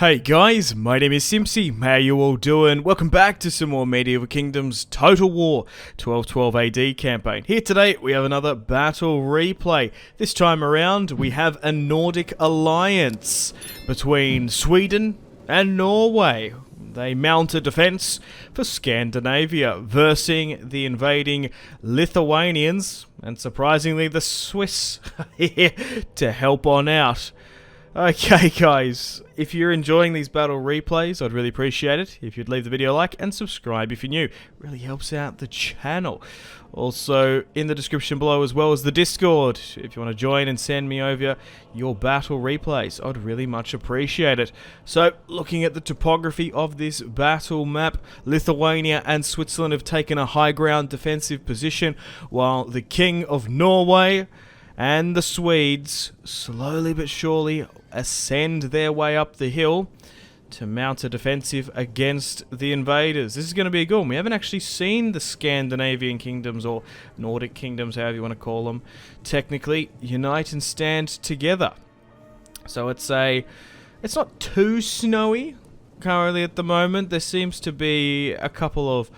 Hey guys, my name is Simpzy. How you all doing? Welcome back to some more Medieval Kingdoms Total War 1212 AD campaign. Here today we have another battle replay. This time around we have a Nordic alliance between Sweden and Norway. They mount a defense for Scandinavia, versing the invading Lithuanians, and surprisingly the Swiss are here to help on out. Okay guys, if you're enjoying these battle replays, I'd really appreciate it if you'd leave the video a like and subscribe if you're new. It really helps out the channel. Also, in the description below as well as the Discord, if you want to join and send me over your battle replays, I'd really much appreciate it. So, looking at the topography of this battle map, Lithuania and Switzerland have taken a high ground defensive position, while the King of Norway and the Swedes slowly but surely ascend their way up the hill to mount a defensive against the invaders. This is going to be a good one. We haven't actually seen the Scandinavian kingdoms, or Nordic kingdoms, however you want to call them, technically unite and stand together. So it's not too snowy currently at the moment. There seems to be a couple of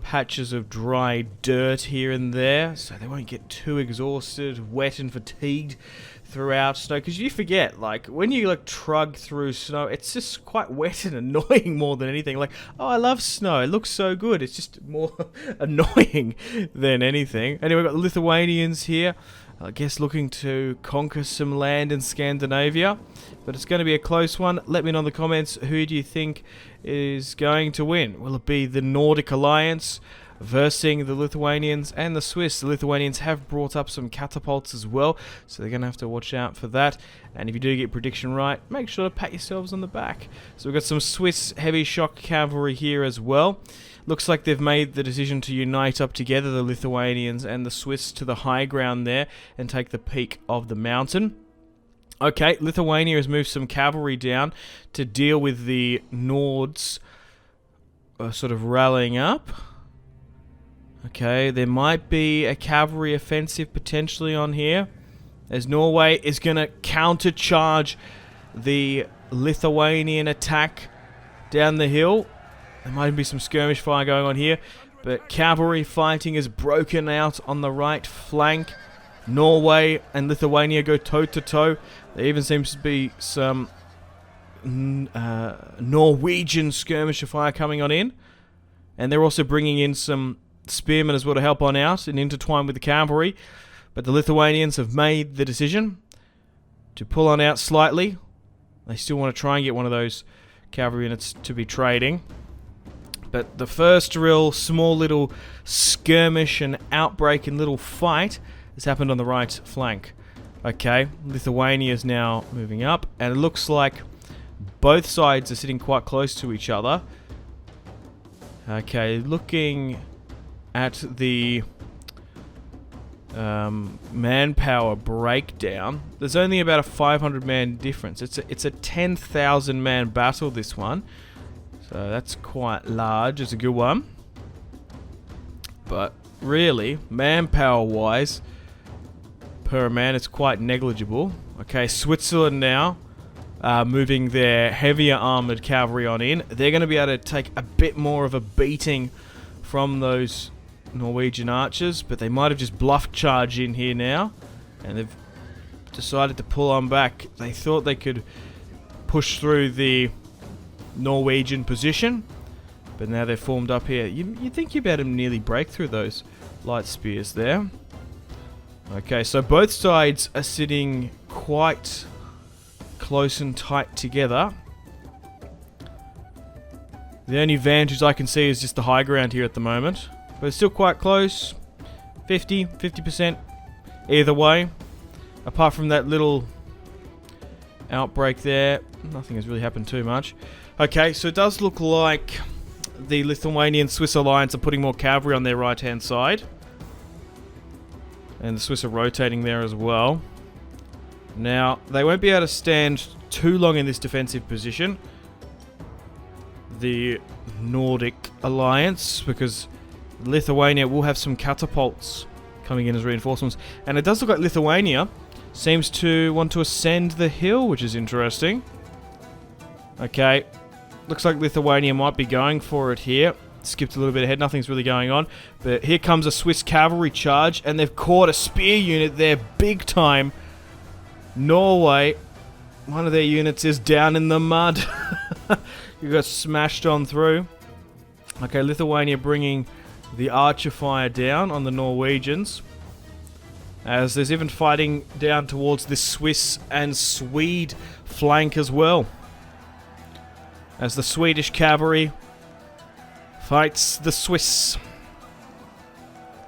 patches of dry dirt here and there, so they won't get too exhausted, wet and fatigued throughout snow, because you forget, like, when you trug through snow, it's just quite wet and annoying more than anything. Like, oh, I love snow, it looks so good. It's just more annoying than anything. Anyway, we've got Lithuanians here, I guess looking to conquer some land in Scandinavia, but it's going to be a close one. Let me know in the comments, who do you think is going to win? Will it be the Nordic alliance versing the Lithuanians and the Swiss? The Lithuanians have brought up some catapults as well, so they're going to have to watch out for that. And if you do get prediction right, make sure to pat yourselves on the back. So we've got some Swiss heavy shock cavalry here as well. Looks like they've made the decision to unite up together, the Lithuanians and the Swiss, to the high ground there and take the peak of the mountain. Okay, Lithuania has moved some cavalry down to deal with the Nords sort of rallying up. Okay, there might be a cavalry offensive potentially on here, as Norway is going to countercharge the Lithuanian attack down the hill. There might be some skirmish fire going on here, but cavalry fighting is broken out on the right flank. Norway and Lithuania go toe-to-toe. There even seems to be some Norwegian skirmisher fire coming on in. And they're also bringing in some spearmen as well to help on out and intertwine with the cavalry. But the Lithuanians have made the decision to pull on out slightly. They still want to try and get one of those cavalry units to be trading. But the first real small little skirmish and outbreak and little fight has happened on the right flank. Okay, Lithuania is now moving up, and it looks like both sides are sitting quite close to each other. Okay, looking at the manpower breakdown, there's only about a 500 man difference. It's a 10,000 man battle, this one. So that's quite large. It's a good one. But really, manpower wise, per man, it's quite negligible. Okay, Switzerland now moving their heavier armored cavalry on in. They're going to be able to take a bit more of a beating from those Norwegian archers, but they might have just bluff charged in here now, and they've decided to pull on back. They thought they could push through the Norwegian position, but now they're formed up here. You'd think you'd better nearly break through those light spears there. Okay, so both sides are sitting quite close and tight together. The only advantage I can see is just the high ground here at the moment, but it's still quite close. 50% either way. Apart from that little outbreak there, nothing has really happened too much. Okay, so it does look like the Lithuanian-Swiss alliance are putting more cavalry on their right-hand side. And the Swiss are rotating there as well. Now, they won't be able to stand too long in this defensive position, the Nordic alliance, because Lithuania will have some catapults coming in as reinforcements. And it does look like Lithuania seems to want to ascend the hill, which is interesting. Okay. Looks like Lithuania might be going for it here. Skipped a little bit ahead, nothing's really going on. But here comes a Swiss cavalry charge, and they've caught a spear unit there big time. Norway, one of their units is down in the mud. You got smashed on through. Okay, Lithuania bringing the archer fire down on the Norwegians. As there's even fighting down towards this Swiss and Swede flank as well. As the Swedish cavalry fights the Swiss.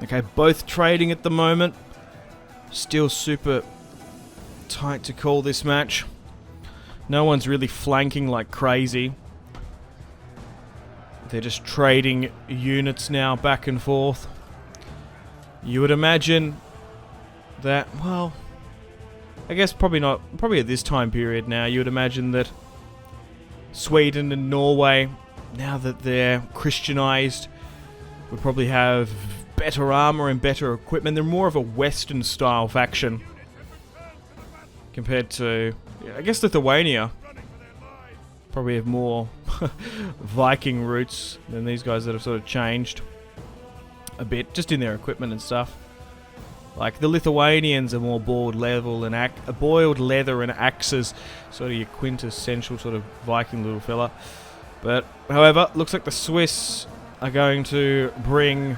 Okay, both trading at the moment. Still super tight to call this match. No one's really flanking like crazy. They're just trading units now back and forth. You would imagine that, well, I guess probably not, probably at this time period now, you would imagine that Sweden and Norway, now that they're Christianized, would probably have better armor and better equipment. They're more of a Western style faction compared to, I guess, Lithuania. Probably have more Viking roots than these guys that have sort of changed a bit, just in their equipment and stuff. Like the Lithuanians are more boiled leather and axes, sort of your quintessential sort of Viking little fella. But however, looks like the Swiss are going to bring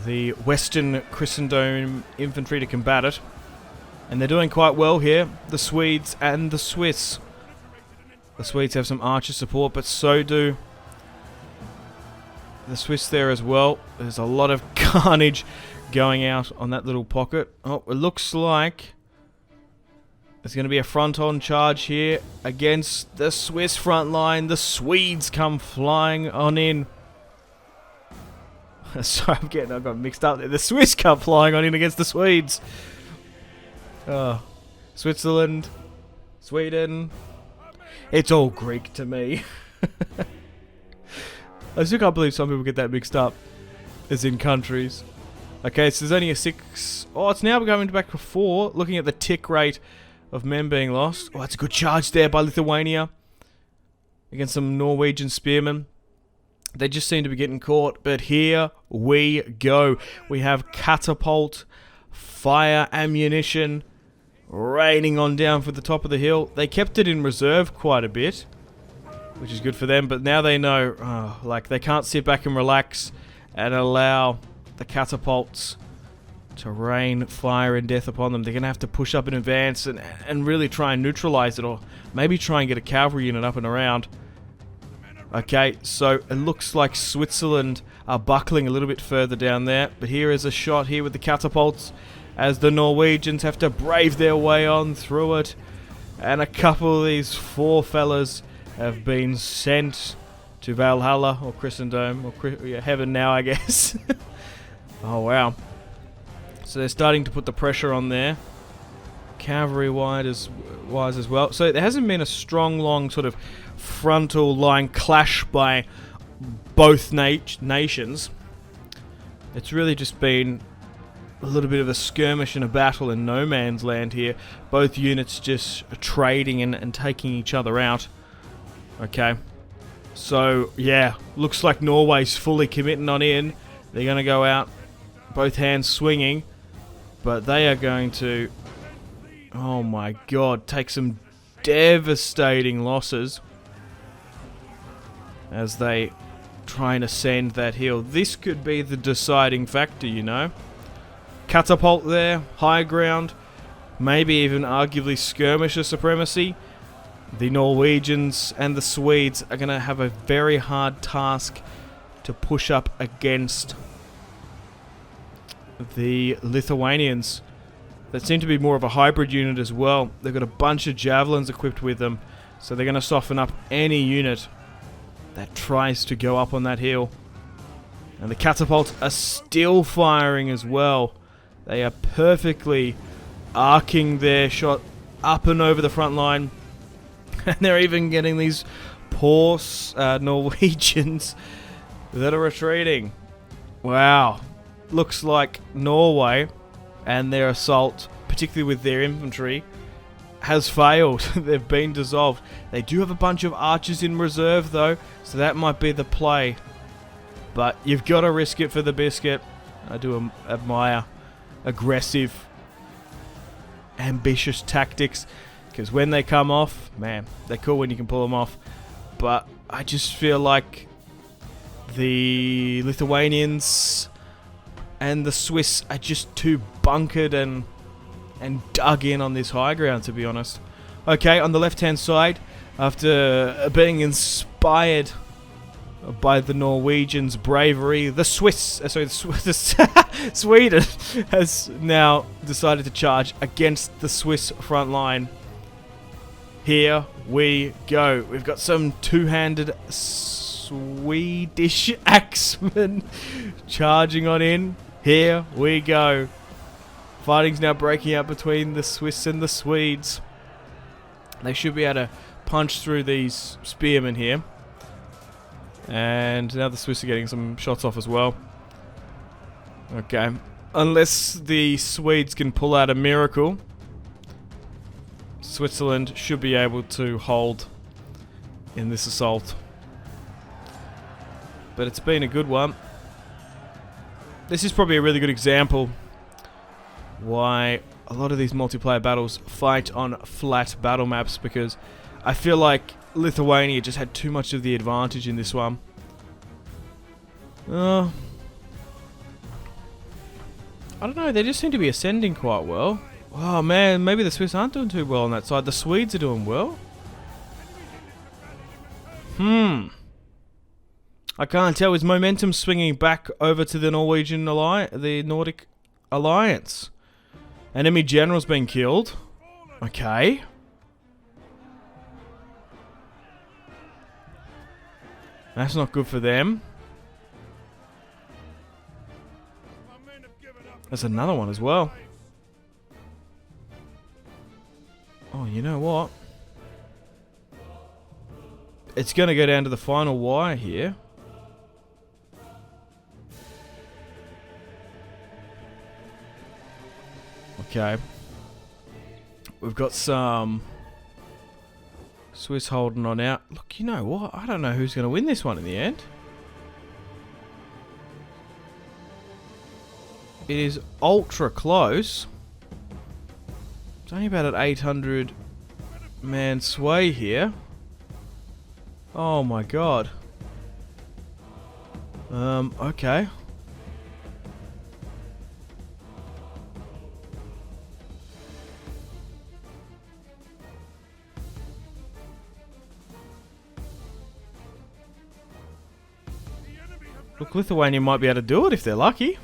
the Western Christendom infantry to combat it, and they're doing quite well here. The Swedes and the Swiss. The Swedes have some archer support, but so do the Swiss there as well. There's a lot of carnage going out on that little pocket. Oh, it looks like there's going to be a front-on charge here against the Swiss front line. The Swedes come flying on in. Sorry, I got mixed up there. The Swiss come flying on in against the Swedes. Switzerland, Sweden. It's all Greek to me. I still can't believe some people get that mixed up as in countries. Okay, so there's only a 6. Oh, it's now going back to 4. Looking at the tick rate of men being lost. Oh, that's a good charge there by Lithuania against some Norwegian spearmen. They just seem to be getting caught, but here we go. We have catapult, fire ammunition raining on down for the top of the hill. They kept it in reserve quite a bit, which is good for them, but now they know, like, they can't sit back and relax and allow the catapults to rain fire and death upon them. They're going to have to push up in advance and really try and neutralize it, or maybe try and get a cavalry unit up and around. Okay, so it looks like Switzerland are buckling a little bit further down there, but here is a shot here with the catapults as the Norwegians have to brave their way on through it, and a couple of these 4 fellas have been sent to Valhalla, or Christendom, or heaven now, I guess. Oh, wow. So they're starting to put the pressure on there, cavalry-wise as well. So there hasn't been a strong, long sort of frontal line clash by both nations. It's really just been a little bit of a skirmish and a battle in no man's land here. Both units just trading and taking each other out. Okay. So, yeah, looks like Norway's fully committing on in. They're going to go out, both hands swinging, but they are going to, oh my god, take some devastating losses as they try and ascend that hill. This could be the deciding factor, you know. Catapult there, high ground, maybe even arguably skirmisher supremacy. The Norwegians and the Swedes are going to have a very hard task to push up against the Lithuanians that seem to be more of a hybrid unit as well. They've got a bunch of javelins equipped with them, so they're going to soften up any unit that tries to go up on that hill. And the catapults are still firing as well. They are perfectly arcing their shot up and over the front line. And they're even getting these poor Norwegians that are retreating. Wow. Looks like Norway and their assault, particularly with their infantry, has failed. They've been dissolved. They do have a bunch of archers in reserve though, so that might be the play. But you've got to risk it for the biscuit. I do admire aggressive, ambitious tactics, because when they come off, man, they're cool when you can pull them off. But I just feel like the Lithuanians and the Swiss are just too bunkered and dug in on this high ground, to be honest. Okay, on the left-hand side, after being inspired by the Norwegians' bravery, the Sweden has now decided to charge against the Swiss front line. Here we go. We've got some two-handed Swedish axemen charging on in. Here we go. Fighting's now breaking out between the Swiss and the Swedes. They should be able to punch through these spearmen here. And now the Swiss are getting some shots off as well. Okay. Unless the Swedes can pull out a miracle, Switzerland should be able to hold in this assault. But it's been a good one. This is probably a really good example why a lot of these multiplayer battles fight on flat battle maps, because I feel like Lithuania just had too much of the advantage in this one. I don't know, they just seem to be ascending quite well. Oh man, maybe the Swiss aren't doing too well on that side. The Swedes are doing well. I can't tell. Is momentum swinging back over to the Norwegian alliance, the Nordic alliance? Enemy general's been killed. Okay. That's not good for them. There's another one as well. Oh, you know what? It's going to go down to the final wire here. Okay. We've got some Swiss holding on out. Look, you know what? I don't know who's going to win this one in the end. It is ultra close. It's only about an 800 man sway here. Oh my god. Okay. Look, Lithuania might be able to do it if they're lucky.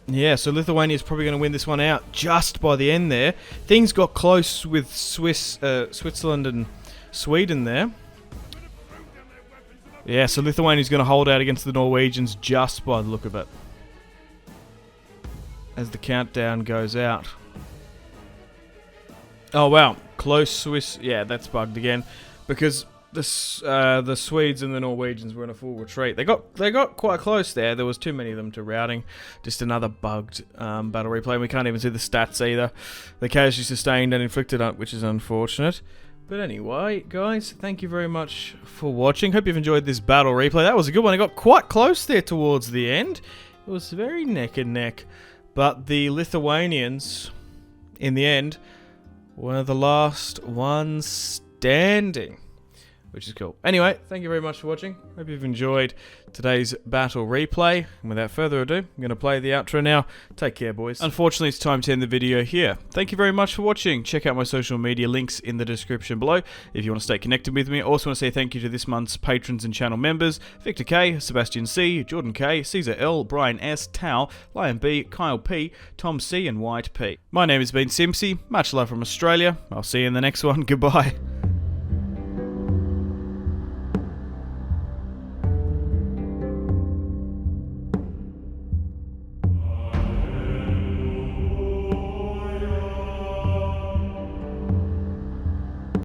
Yeah, so Lithuania is probably going to win this one out just by the end there. Things got close with Switzerland and Sweden there. Yeah, so Lithuania is going to hold out against the Norwegians just by the look of it, as the countdown goes out. Oh wow, close Swiss. Yeah, that's bugged again, because the Swedes and the Norwegians were in a full retreat. They got quite close there. There was too many of them to routing. Just another bugged battle replay. And we can't even see the stats either. The casualties sustained and inflicted, which is unfortunate. But anyway, guys, thank you very much for watching. Hope you've enjoyed this battle replay. That was a good one. It got quite close there towards the end. It was very neck and neck. But the Lithuanians, in the end, were the last ones standing, which is cool. Anyway, thank you very much for watching. Hope you've enjoyed today's battle replay. And without further ado, I'm going to play the outro now. Take care, boys. Unfortunately, it's time to end the video here. Thank you very much for watching. Check out my social media links in the description below if you want to stay connected with me. I also want to say thank you to this month's patrons and channel members: Victor K, Sebastian C, Jordan K, Caesar L, Brian S, Tao, Lion B, Kyle P, Tom C, and White P. My name has been Simpzy. Much love from Australia. I'll see you in the next one. Goodbye.